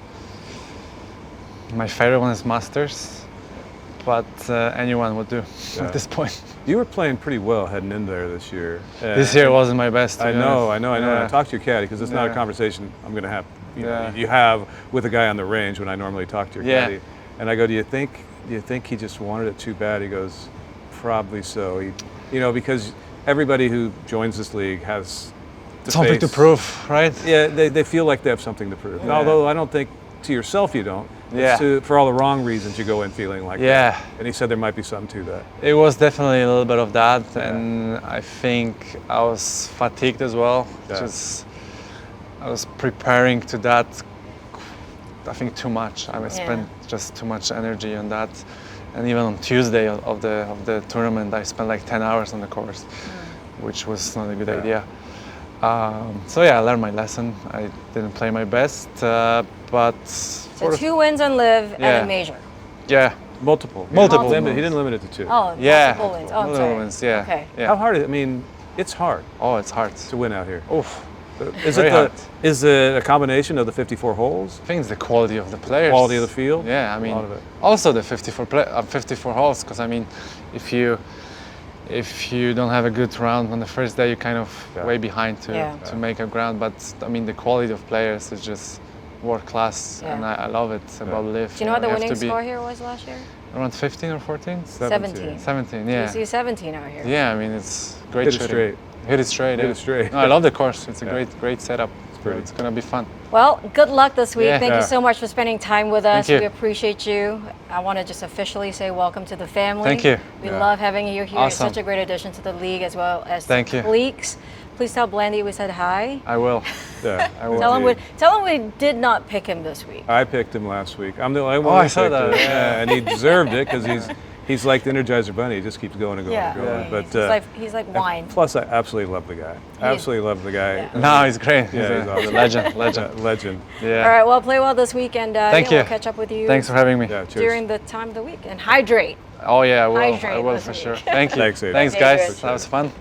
My favorite one is Masters, but anyone would do Yeah. at this point. You were playing pretty well heading in there this year. This year wasn't my best. to I be know. honest. And Yeah. I talked to your caddy because it's not a Yeah. conversation I'm going to have. Yeah. You have with a guy on the range when I normally talk to your Yeah. caddy. And I go, do you think he just wanted it too bad? He goes, probably so. Because everybody who joins this league has Something to face- prove, right? Yeah, they feel like they have something to prove. Yeah. Although I don't think to yourself you don't. Yeah. It's for all the wrong reasons you go in feeling like Yeah. that. And he said there might be something to that. It was definitely a little bit of that, and I think I was fatigued as well. Yeah. I was preparing to that. I think too much. I Yeah. spent just too much energy on that, and even on Tuesday of the tournament, I spent like 10 hours on the course, which was not a good Yeah. idea. So yeah, I learned my lesson. I didn't play my best, but So 2 wins on Live and Yeah. a major. Yeah. Multiple. Multiple. He didn't limit it to 2. Oh, Yeah. multiple wins. Oh, I'm Multiple sorry. wins, yeah. Okay. Yeah. How hard is it? I mean, it's hard Oh, it's hard. to win out here. Oof. Is Very it hard. is it a combination of the 54 holes? I think it's the quality of the players. Quality of the field? Yeah, I A mean, lot of it. also the 54 holes, because I mean, if you don't have a good round on the first day, you're kind of way behind to make a ground. But I mean, the quality of players is just world class, and I love it about Live. Do you know what the You have winning to be score here was last year? Around 15 or 14? 17. 17, yeah. You see 17 out here. Yeah, I mean, it's great Hit it shooting. straight. Hit it straight. Hit yeah. it straight. No, I love the course. It's a great setup. pretty. It's gonna be fun. Well, good luck this week. Yeah. Thank you Yeah. so much for spending time with us. Thank you. We appreciate you. I want to just officially say welcome to the family. Thank you. We Yeah. love having you here. Awesome. It's such a great addition to the league as well as Thank you. Cleeks. Please tell Blandy we said hi. I will. Yeah. I will. Tell him we did not pick him this week. I picked him last week. I'm the only one Oh, I who saw picked that. him. Yeah, and he deserved it because he's like the Energizer Bunny. He just keeps going and going and going. Yeah. But He's like wine. plus, I absolutely love the guy. Absolutely love the guy. Yeah. No, he's great. Yeah, he's a awesome. legend. Legend. Yeah. All right, well, play well this week, and Thank we'll you. catch up with you Thanks for having me. Yeah, cheers. during the time of the week. And hydrate. Oh yeah, I will. Hydrate I will this for week. sure. Thank you. Thanks, Adrian. Thanks, Thanks, guys. Adrian. That was fun.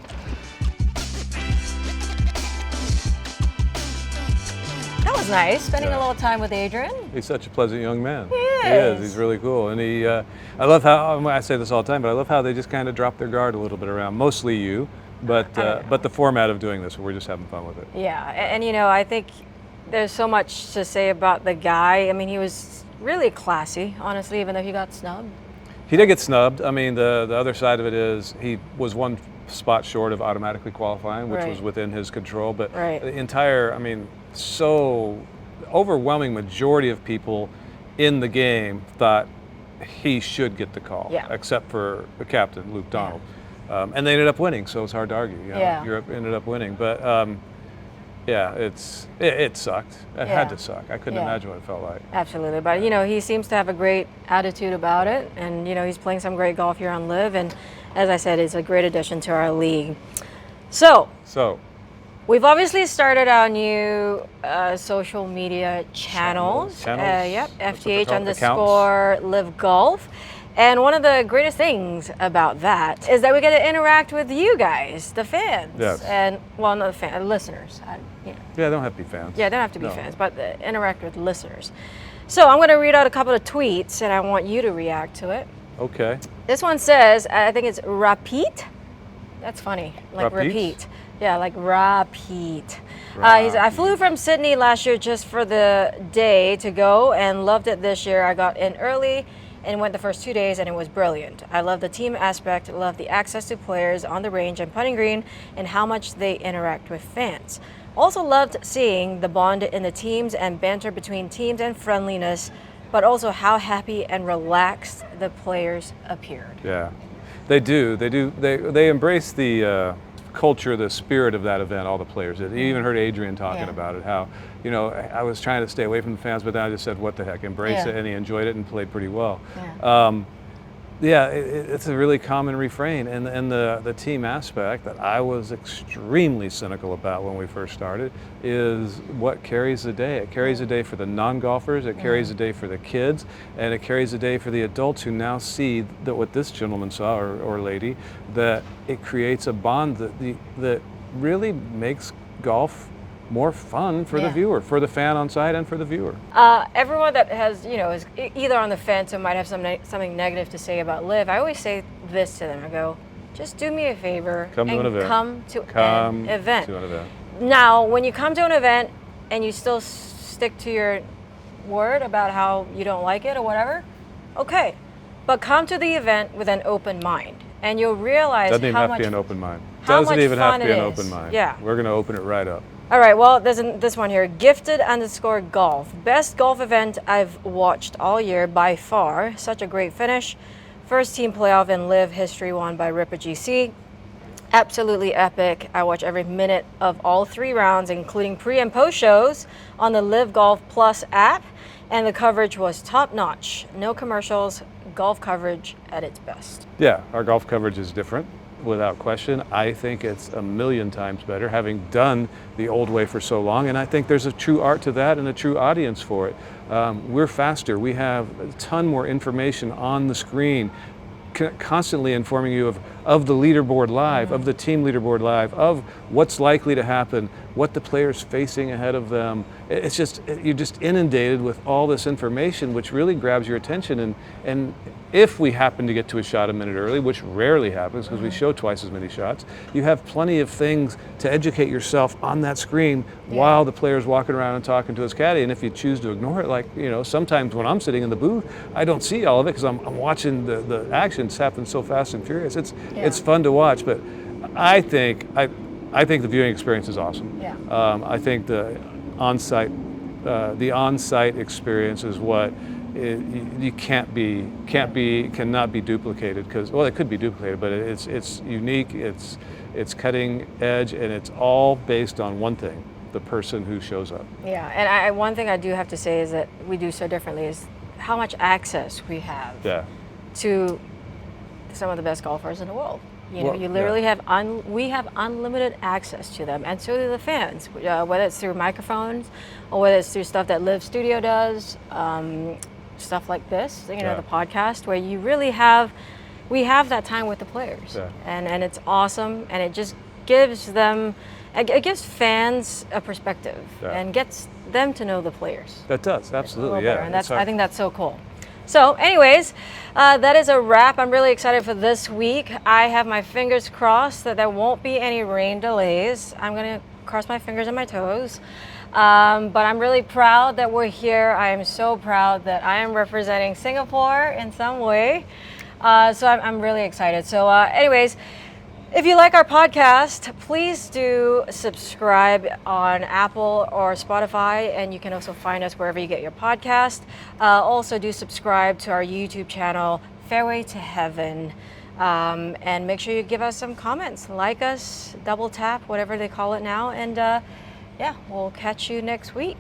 That was nice, spending Yeah. a little time with Adrian. He's such a pleasant young man. He He is. is. He's really cool, and I love how I say this all the time, but I love how they just kind of drop their guard a little bit around. Mostly you, but the format of doing this, we're just having fun with it. Yeah, and I think there's so much to say about the guy. I mean, he was really classy, honestly, even though he got snubbed. He did get snubbed. I mean, the other side of it is he was one spot short of automatically qualifying, which Right. was within his control. But Right. the entire, I mean, so overwhelming majority of people in the game thought he should get the call, Yeah. except for the captain, Luke Donald. And they ended up winning, so it's hard to argue. You know, Yeah. Europe ended up winning. But yeah, it sucked. It Yeah. had to suck. I couldn't Yeah. imagine what it felt like. Absolutely, but he seems to have a great attitude about it, and he's playing some great golf here on Live, and as I said, it's a great addition to our league. So we've obviously started our new social media channels. Channels? Yep, That's what they're FTH called, _Live Golf. And one of the greatest things about that is that we get to interact with you guys, the fans. Yes. And, well, not the fans, listeners. Yeah, they don't have to be fans. Yeah, they don't have to be No. fans, but interact with listeners. So I'm going to read out a couple of tweets, and I want you to react to it. Okay. This one says, I think it's repeat. That's funny, like Repeat? repeat. Yeah, like repeat. I flew from Sydney last year just for the day to go and loved it this year. I got in early and went the first 2 days, and it was brilliant. I love the team aspect, love the access to players on the range and putting green, and how much they interact with fans. Also loved seeing the bond in the teams and banter between teams and friendliness, but also how happy and relaxed the players appeared. Yeah, they do. They embrace the culture, the spirit of that event. All the players did. You even heard Adrian talking Yeah. about it. How I was trying to stay away from the fans, but then I just said, "What the heck? Embrace Yeah. it," and he enjoyed it and played pretty well. Yeah. It's a really common refrain, and the team aspect that I was extremely cynical about when we first started is what carries the day. It carries the day for the non-golfers, it carries the day for the kids, and it carries the day for the adults who now see that what this gentleman saw, or lady, that it creates a bond that really makes golf more fun for the Yeah. viewer, for the fan on site and for the viewer. Everyone that has, is either on the fence or might have something negative to say about Live, I always say this to them. I go, just do me a favor Come to and an event. come to Come an event. to an event. Now, when you come to an event and you still stick to your word about how you don't like it or whatever, okay. But come to the event with an open mind, and you'll realize Doesn't even how have much to be an open mind. how Doesn't much even have fun to be it an is. open mind. Yeah. We're going to open it right up. All right, well, there's this one here. Gifted _ golf. Best golf event I've watched all year by far. Such a great finish. First team playoff in Live history won by Ryder GC. Absolutely epic. I watch every minute of all 3 rounds, including pre and post shows on the Live Golf Plus app. And the coverage was top notch. No commercials, golf coverage at its best. Yeah, our golf coverage is different without question. I think it's a million times better, having done the old way for so long, and I think there's a true art to that and a true audience for it. We're faster. We have a ton more information on the screen, constantly informing you of the leaderboard live, of the team leaderboard live, of what's likely to happen, what the player's facing ahead of them. It's just, you're just inundated with all this information, which really grabs your attention. And if we happen to get to a shot a minute early, which rarely happens because we show twice as many shots, you have plenty of things to educate yourself on that screen while the player's walking around and talking to his caddy. And if you choose to ignore it, like, you know, sometimes when I'm sitting in the booth, I don't see all of it because I'm watching the actions happen so fast and furious. It's fun to watch, but I think the viewing experience is awesome. Yeah. I think the on-site experience is what you cannot be duplicated, because, well, it could be duplicated, but it's unique, it's cutting edge, and it's all based on one thing: the person who shows up. Yeah, and one thing I do have to say is that we do so differently is how much access we have to some of the best golfers in the world. You know, you literally we have unlimited access to them, and so do the fans, whether it's through microphones or whether it's through stuff that Live Studio does, stuff like this, you know, the podcast, where you really we have that time with the players, and it's awesome, and it just gives fans a perspective and gets them to know the players. That does, absolutely, yeah. And I think that's so cool. So anyways, that is a wrap. I'm really excited for this week. I have my fingers crossed that there won't be any rain delays. I'm going to cross my fingers and my toes. But I'm really proud that we're here. I am so proud that I am representing Singapore in some way. So I'm really excited. So anyways, if you like our podcast, please do subscribe on Apple or Spotify, and you can also find us wherever you get your podcast. Also do subscribe to our YouTube channel, Fairway to Heaven, and make sure you give us some comments, like us, double tap, whatever they call it now, and yeah, we'll catch you next week.